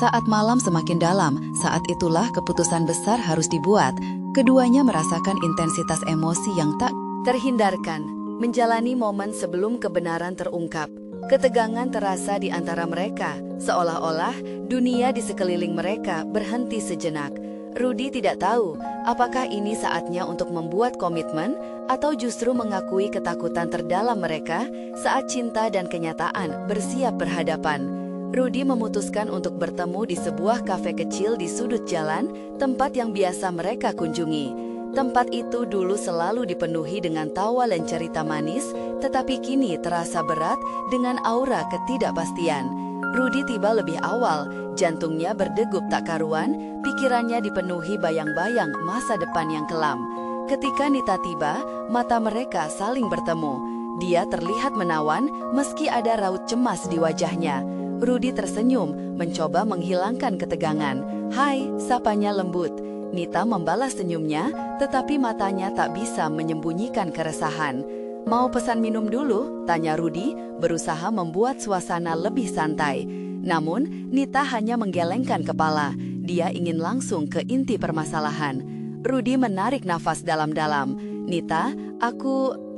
Saat malam semakin dalam, saat itulah keputusan besar harus dibuat. Keduanya merasakan intensitas emosi yang tak terhindarkan, menjalani momen sebelum kebenaran terungkap. Ketegangan terasa di antara mereka, seolah-olah dunia di sekeliling mereka berhenti sejenak. Rudy tidak tahu apakah ini saatnya untuk membuat komitmen atau justru mengakui ketakutan terdalam mereka saat cinta dan kenyataan bersiap berhadapan. Rudy memutuskan untuk bertemu di sebuah kafe kecil di sudut jalan, tempat yang biasa mereka kunjungi. Tempat itu dulu selalu dipenuhi dengan tawa dan cerita manis, tetapi kini terasa berat dengan aura ketidakpastian. Rudy tiba lebih awal, jantungnya berdegup tak karuan, pikirannya dipenuhi bayang-bayang masa depan yang kelam. Ketika Nita tiba, mata mereka saling bertemu. Dia terlihat menawan meski ada raut cemas di wajahnya. Rudy tersenyum, mencoba menghilangkan ketegangan. "Hai," sapanya lembut. Nita membalas senyumnya, tetapi matanya tak bisa menyembunyikan keresahan. "Mau pesan minum dulu?" tanya Rudy, berusaha membuat suasana lebih santai. Namun, Nita hanya menggelengkan kepala. Dia ingin langsung ke inti permasalahan. Rudy menarik nafas dalam-dalam. "Nita,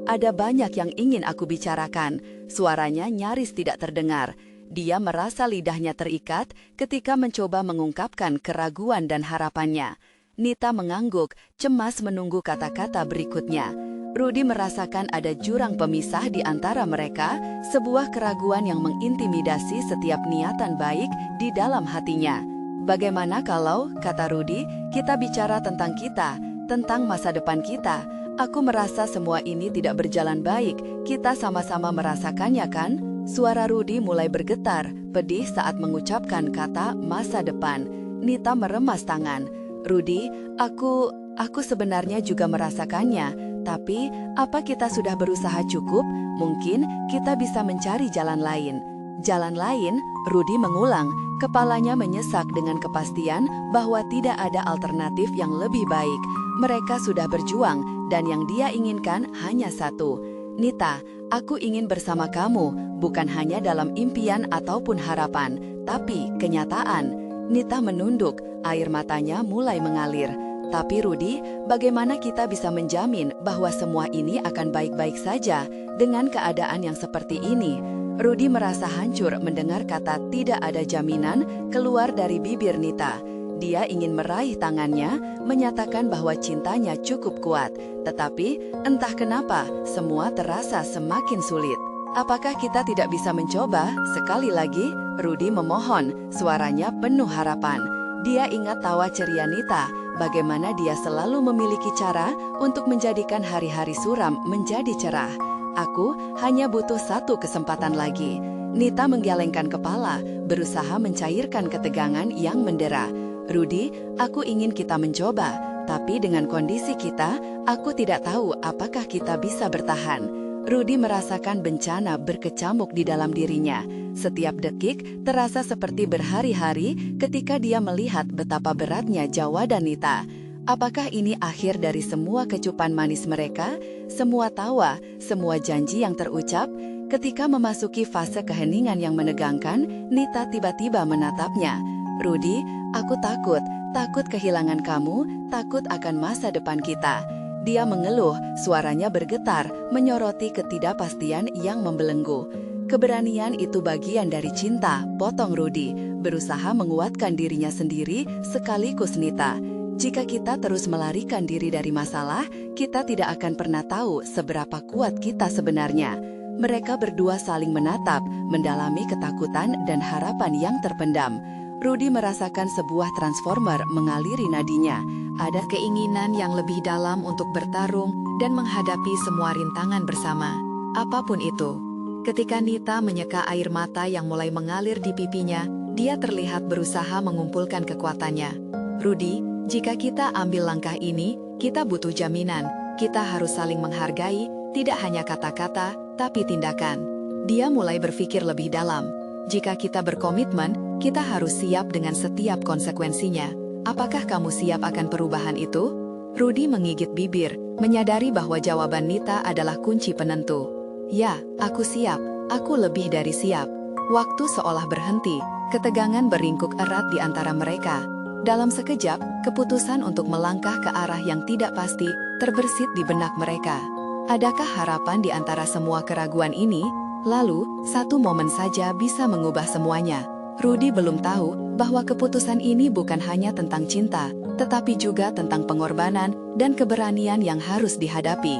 ada banyak yang ingin aku bicarakan." Suaranya nyaris tidak terdengar. Dia merasa lidahnya terikat ketika mencoba mengungkapkan keraguan dan harapannya. Nita mengangguk, cemas menunggu kata-kata berikutnya. Rudy merasakan ada jurang pemisah di antara mereka, sebuah keraguan yang mengintimidasi setiap niatan baik di dalam hatinya. "Bagaimana kalau," kata Rudy, "kita bicara tentang kita, tentang masa depan kita? Aku merasa semua ini tidak berjalan baik. Kita sama-sama merasakannya kan? Suara Rudy mulai bergetar, pedih saat mengucapkan kata masa depan. Nita meremas tangan. Rudy, aku sebenarnya juga merasakannya. Tapi, apa kita sudah berusaha cukup? Mungkin kita bisa mencari jalan lain. Jalan lain? Rudy mengulang. Kepalanya menyesak dengan kepastian bahwa tidak ada alternatif yang lebih baik. Mereka sudah berjuang, dan yang dia inginkan hanya satu. Nita, aku ingin bersama kamu, bukan hanya dalam impian ataupun harapan, tapi kenyataan. Nita menunduk, air matanya mulai mengalir. Tapi Rudy, bagaimana kita bisa menjamin bahwa semua ini akan baik-baik saja dengan keadaan yang seperti ini? Rudy merasa hancur mendengar kata tidak ada jaminan keluar dari bibir Nita. Dia ingin meraih tangannya, menyatakan bahwa cintanya cukup kuat. Tetapi, entah kenapa, semua terasa semakin sulit. Apakah kita tidak bisa mencoba? Sekali lagi, Rudy memohon, suaranya penuh harapan. Dia ingat tawa ceria Nita, bagaimana dia selalu memiliki cara untuk menjadikan hari-hari suram menjadi cerah. Aku hanya butuh satu kesempatan lagi. Nita menggelengkan kepala, berusaha mencairkan ketegangan yang mendera. Rudy, aku ingin kita mencoba, tapi dengan kondisi kita, aku tidak tahu apakah kita bisa bertahan. Rudy merasakan bencana berkecamuk di dalam dirinya. Setiap detik terasa seperti berhari-hari ketika dia melihat betapa beratnya jawaban Nita. Apakah ini akhir dari semua kecupan manis mereka? Semua tawa, semua janji yang terucap? Ketika memasuki fase keheningan yang menegangkan, Nita tiba-tiba menatapnya. Rudy, aku takut kehilangan kamu, takut akan masa depan kita. Dia mengeluh, suaranya bergetar, menyoroti ketidakpastian yang membelenggu. Keberanian itu bagian dari cinta, potong Rudy, berusaha menguatkan dirinya sendiri sekaligus Nita. Jika kita terus melarikan diri dari masalah, kita tidak akan pernah tahu seberapa kuat kita sebenarnya. Mereka berdua saling menatap, mendalami ketakutan dan harapan yang terpendam. Rudy merasakan sebuah transformer mengaliri nadinya. Ada keinginan yang lebih dalam untuk bertarung dan menghadapi semua rintangan bersama. Apapun itu. Ketika Nita menyeka air mata yang mulai mengalir di pipinya, dia terlihat berusaha mengumpulkan kekuatannya. Rudy, jika kita ambil langkah ini, kita butuh jaminan. Kita harus saling menghargai, tidak hanya kata-kata, tapi tindakan. Dia mulai berpikir lebih dalam. Jika kita berkomitmen, kita harus siap dengan setiap konsekuensinya. Apakah kamu siap akan perubahan itu? Rudy menggigit bibir, menyadari bahwa jawaban Nita adalah kunci penentu. Ya, aku siap. Aku lebih dari siap. Waktu seolah berhenti, ketegangan beringkuk erat di antara mereka. Dalam sekejap, keputusan untuk melangkah ke arah yang tidak pasti terbersit di benak mereka. Adakah harapan di antara semua keraguan ini? Lalu, satu momen saja bisa mengubah semuanya. Rudy belum tahu bahwa keputusan ini bukan hanya tentang cinta, tetapi juga tentang pengorbanan dan keberanian yang harus dihadapi.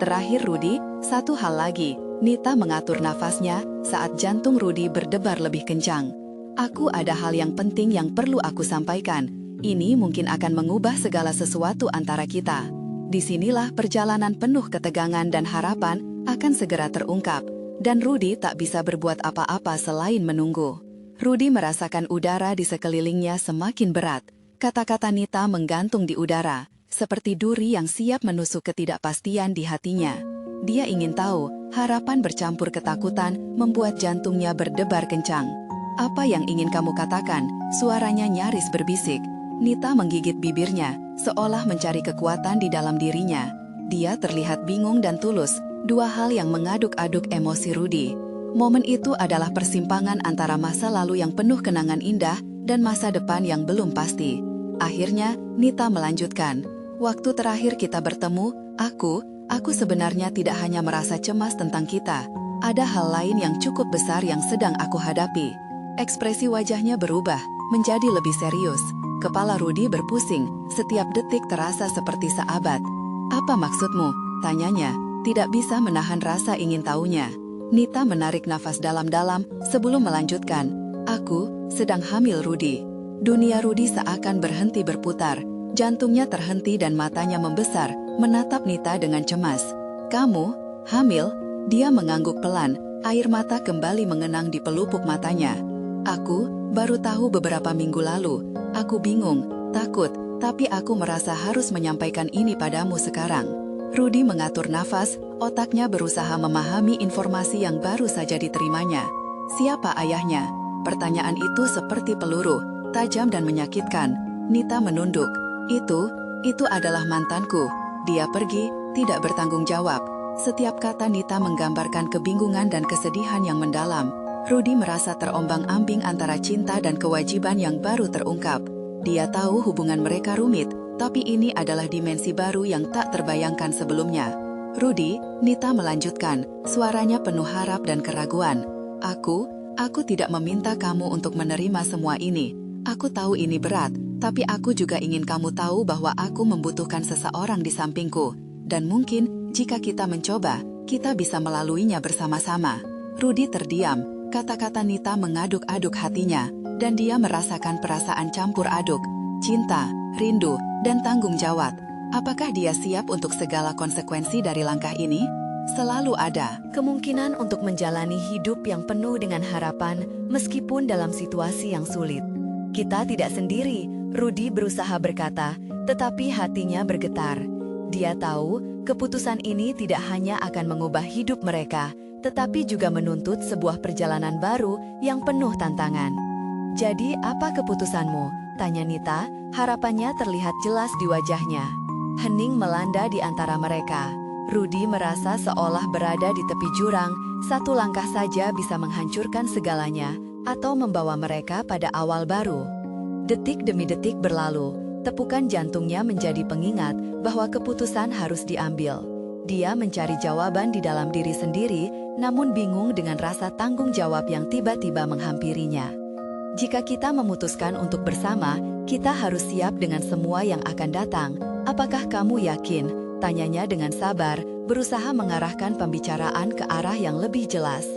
Terakhir Rudy, satu hal lagi, Nita mengatur nafasnya saat jantung Rudy berdebar lebih kencang. Aku ada hal yang penting yang perlu aku sampaikan. Ini mungkin akan mengubah segala sesuatu antara kita. Disinilah perjalanan penuh ketegangan dan harapan akan segera terungkap. Dan Rudy tak bisa berbuat apa-apa selain menunggu. Rudy merasakan udara di sekelilingnya semakin berat. Kata-kata Nita menggantung di udara, seperti duri yang siap menusuk ketidakpastian di hatinya. Dia ingin tahu, harapan bercampur ketakutan membuat jantungnya berdebar kencang. Apa yang ingin kamu katakan? Suaranya nyaris berbisik. Nita menggigit bibirnya, seolah mencari kekuatan di dalam dirinya. Dia terlihat bingung dan tulus, dua hal yang mengaduk-aduk emosi Rudy. Momen itu adalah persimpangan antara masa lalu yang penuh kenangan indah dan masa depan yang belum pasti. Akhirnya, Nita melanjutkan. Waktu terakhir kita bertemu, aku sebenarnya tidak hanya merasa cemas tentang kita. Ada hal lain yang cukup besar yang sedang aku hadapi. Ekspresi wajahnya berubah, menjadi lebih serius. Kepala Rudy berpusing, setiap detik terasa seperti seabad. Apa maksudmu? Tanyanya, tidak bisa menahan rasa ingin tahunya. Nita menarik nafas dalam-dalam sebelum melanjutkan. Aku sedang hamil Rudy. Dunia Rudy seakan berhenti berputar. Jantungnya terhenti dan matanya membesar, menatap Nita dengan cemas. "Kamu hamil?" Dia mengangguk pelan, air mata kembali mengenang di pelupuk matanya. "Aku baru tahu beberapa minggu lalu. Aku bingung, takut, tapi aku merasa harus menyampaikan ini padamu sekarang." Rudy mengatur nafas, otaknya berusaha memahami informasi yang baru saja diterimanya. Siapa ayahnya? Pertanyaan itu seperti peluru, tajam dan menyakitkan. Nita menunduk. Itu adalah mantanku. Dia pergi, tidak bertanggung jawab." Setiap kata Nita menggambarkan kebingungan dan kesedihan yang mendalam. Rudy merasa terombang-ambing antara cinta dan kewajiban yang baru terungkap. Dia tahu hubungan mereka rumit, tapi ini adalah dimensi baru yang tak terbayangkan sebelumnya. "Rudy," Nita melanjutkan, suaranya penuh harap dan keraguan. Aku tidak meminta kamu untuk menerima semua ini. Aku tahu ini berat, tapi aku juga ingin kamu tahu bahwa aku membutuhkan seseorang di sampingku. Dan mungkin, jika kita mencoba, kita bisa melaluinya bersama-sama." Rudy terdiam, kata-kata Nita mengaduk-aduk hatinya, dan dia merasakan perasaan campur aduk, cinta, rindu, dan tanggung jawab. Apakah dia siap untuk segala konsekuensi dari langkah ini? Selalu ada Kemungkinan untuk menjalani hidup yang penuh dengan harapan meskipun dalam situasi yang sulit. "Kita tidak sendiri," Rudy berusaha berkata, tetapi hatinya bergetar. Dia tahu keputusan ini tidak hanya akan mengubah hidup mereka, tetapi juga menuntut sebuah perjalanan baru yang penuh tantangan. "Jadi apa keputusanmu?" tanya Nita, harapannya terlihat jelas di wajahnya. Hening melanda di antara mereka. Rudy merasa seolah berada di tepi jurang, satu langkah saja bisa menghancurkan segalanya, atau membawa mereka pada awal baru. Detik demi detik berlalu, tepukan jantungnya menjadi pengingat bahwa keputusan harus diambil. Dia mencari jawaban di dalam diri sendiri, namun bingung dengan rasa tanggung jawab yang tiba-tiba menghampirinya. "Jika kita memutuskan untuk bersama, kita harus siap dengan semua yang akan datang. Apakah kamu yakin?" tanyanya dengan sabar, berusaha mengarahkan pembicaraan ke arah yang lebih jelas.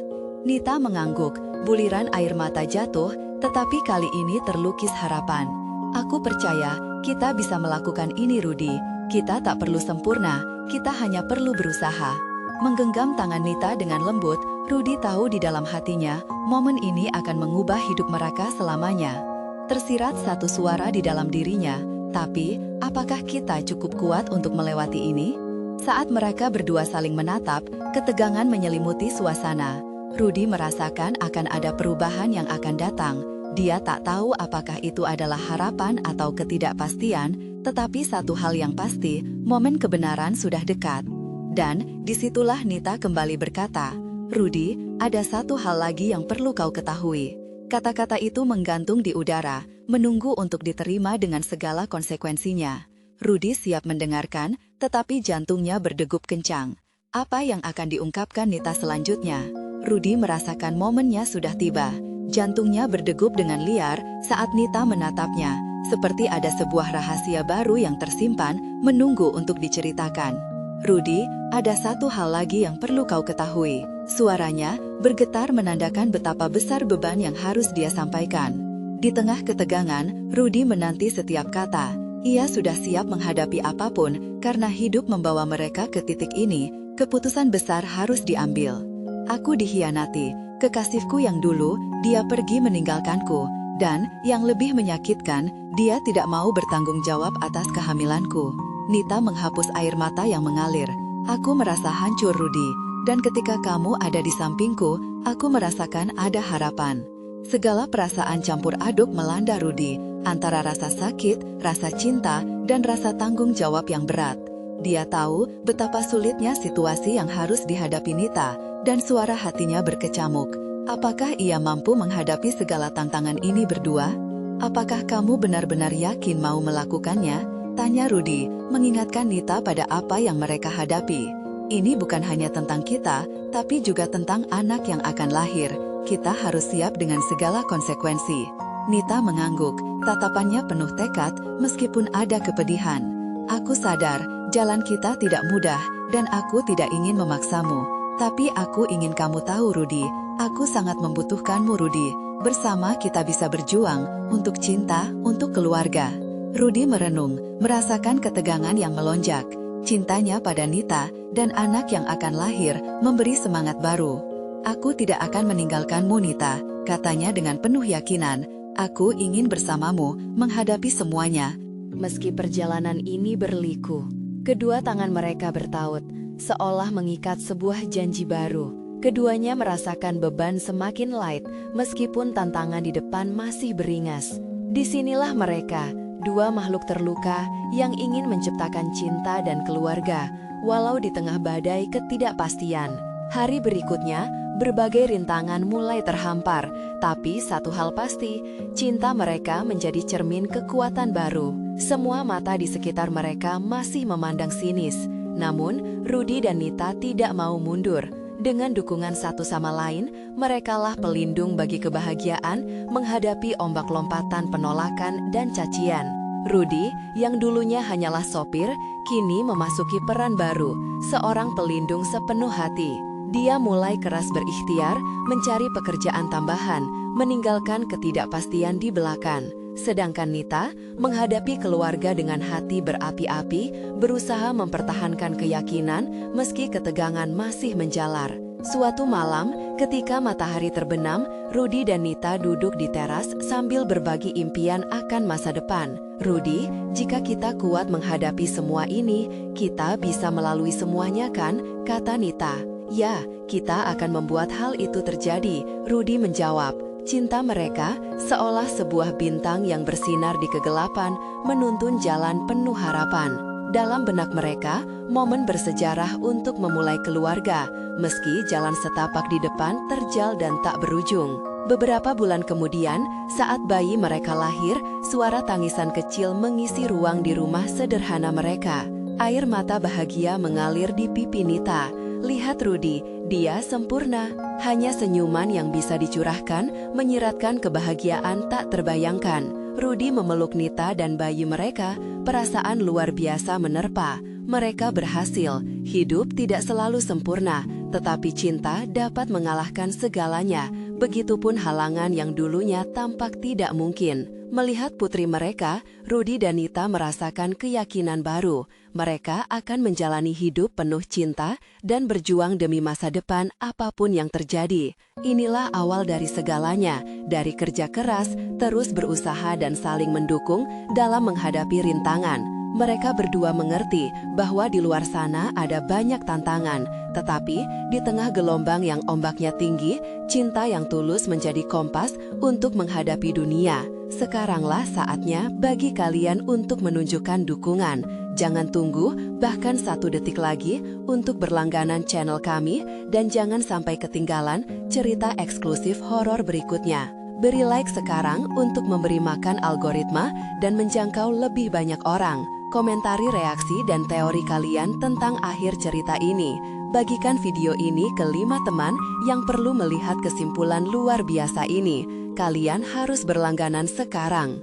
Nita mengangguk, buliran air mata jatuh, tetapi kali ini terlukis harapan. "Aku percaya kita bisa melakukan ini, Rudy. Kita tak perlu sempurna, kita hanya perlu berusaha." Menggenggam tangan Nita dengan lembut, Rudy tahu di dalam hatinya, momen ini akan mengubah hidup mereka selamanya. Tersirat satu suara di dalam dirinya, "Tapi, apakah kita cukup kuat untuk melewati ini?" Saat mereka berdua saling menatap, ketegangan menyelimuti suasana. Rudy merasakan akan ada perubahan yang akan datang. Dia tak tahu apakah itu adalah harapan atau ketidakpastian, tetapi satu hal yang pasti, momen kebenaran sudah dekat. Dan disitulah Nita kembali berkata, "Rudy, ada satu hal lagi yang perlu kau ketahui." Kata-kata itu menggantung di udara, menunggu untuk diterima dengan segala konsekuensinya. Rudy siap mendengarkan, tetapi jantungnya berdegup kencang. Apa yang akan diungkapkan Nita selanjutnya? Rudy merasakan momennya sudah tiba. Jantungnya berdegup dengan liar saat Nita menatapnya, seperti ada sebuah rahasia baru yang tersimpan, menunggu untuk diceritakan. "Rudy, ada satu hal lagi yang perlu kau ketahui." Suaranya bergetar menandakan betapa besar beban yang harus dia sampaikan. Di tengah ketegangan, Rudy menanti setiap kata. Ia sudah siap menghadapi apapun, karena hidup membawa mereka ke titik ini, keputusan besar harus diambil. "Aku dikhianati, kekasihku yang dulu, dia pergi meninggalkanku, dan, yang lebih menyakitkan, dia tidak mau bertanggung jawab atas kehamilanku." Nita menghapus air mata yang mengalir. "Aku merasa hancur, Rudy. Dan ketika kamu ada di sampingku, aku merasakan ada harapan." Segala perasaan campur aduk melanda Rudy, antara rasa sakit, rasa cinta, dan rasa tanggung jawab yang berat. Dia tahu betapa sulitnya situasi yang harus dihadapi Nita, dan suara hatinya berkecamuk. Apakah ia mampu menghadapi segala tantangan ini berdua? "Apakah kamu benar-benar yakin mau melakukannya?" tanya Rudy, mengingatkan Nita pada apa yang mereka hadapi. "Ini bukan hanya tentang kita, tapi juga tentang anak yang akan lahir. Kita harus siap dengan segala konsekuensi." Nita mengangguk, tatapannya penuh tekad meskipun ada kepedihan. "Aku sadar, jalan kita tidak mudah, dan aku tidak ingin memaksamu. Tapi aku ingin kamu tahu, Rudy, aku sangat membutuhkanmu, Rudy. Bersama kita bisa berjuang, untuk cinta, untuk keluarga." Rudy merenung, merasakan ketegangan yang melonjak. Cintanya pada Nita dan anak yang akan lahir memberi semangat baru. Aku tidak akan meninggalkanmu, Nita, katanya dengan penuh yakinan. Aku ingin bersamamu menghadapi semuanya. Meski perjalanan ini berliku, kedua tangan mereka bertaut, seolah mengikat sebuah janji baru. Keduanya merasakan beban semakin light, meskipun tantangan di depan masih beringas. Disinilah mereka, dua makhluk terluka yang ingin menciptakan cinta dan keluarga, walau di tengah badai ketidakpastian. Hari berikutnya, berbagai rintangan mulai terhampar, tapi satu hal pasti, cinta mereka menjadi cermin kekuatan baru. Semua mata di sekitar mereka masih memandang sinis, namun Rudy dan Nita tidak mau mundur. Dengan dukungan satu sama lain, merekalah pelindung bagi kebahagiaan menghadapi ombak lompatan penolakan dan cacian. Rudy, yang dulunya hanyalah sopir, kini memasuki peran baru, seorang pelindung sepenuh hati. Dia mulai keras berikhtiar, mencari pekerjaan tambahan, meninggalkan ketidakpastian di belakang. Sedangkan Nita menghadapi keluarga dengan hati berapi-api, berusaha mempertahankan keyakinan meski ketegangan masih menjalar. Suatu malam, ketika matahari terbenam, Rudy dan Nita duduk di teras sambil berbagi impian akan masa depan. "Rudy, jika kita kuat menghadapi semua ini, kita bisa melalui semuanya kan?" kata Nita. "Ya, kita akan membuat hal itu terjadi," Rudy menjawab. Cinta mereka seolah sebuah bintang yang bersinar di kegelapan, menuntun jalan penuh harapan. Dalam benak mereka, momen bersejarah untuk memulai keluarga, meski jalan setapak di depan terjal dan tak berujung. Beberapa bulan kemudian, saat bayi mereka lahir, suara tangisan kecil mengisi ruang di rumah sederhana mereka. Air mata bahagia mengalir di pipi Nita. "Lihat Rudy, dia sempurna." Hanya senyuman yang bisa dicurahkan, menyiratkan kebahagiaan tak terbayangkan. Rudy memeluk Nita dan bayi mereka, perasaan luar biasa menerpa. Mereka berhasil, hidup tidak selalu sempurna, tetapi cinta dapat mengalahkan segalanya, begitupun halangan yang dulunya tampak tidak mungkin. Melihat putri mereka, Rudy dan Nita merasakan keyakinan baru. Mereka akan menjalani hidup penuh cinta dan berjuang demi masa depan apapun yang terjadi. Inilah awal dari segalanya, dari kerja keras, terus berusaha dan saling mendukung dalam menghadapi rintangan. Mereka berdua mengerti bahwa di luar sana ada banyak tantangan, tetapi di tengah gelombang yang ombaknya tinggi, cinta yang tulus menjadi kompas untuk menghadapi dunia. Sekaranglah saatnya bagi kalian untuk menunjukkan dukungan. Jangan tunggu bahkan 1 detik lagi untuk berlangganan channel kami dan jangan sampai ketinggalan cerita eksklusif horor berikutnya. Beri like sekarang untuk memberi makan algoritma dan menjangkau lebih banyak orang. Komentari reaksi dan teori kalian tentang akhir cerita ini. Bagikan video ini ke 5 teman yang perlu melihat kesimpulan luar biasa ini. Kalian harus berlangganan sekarang.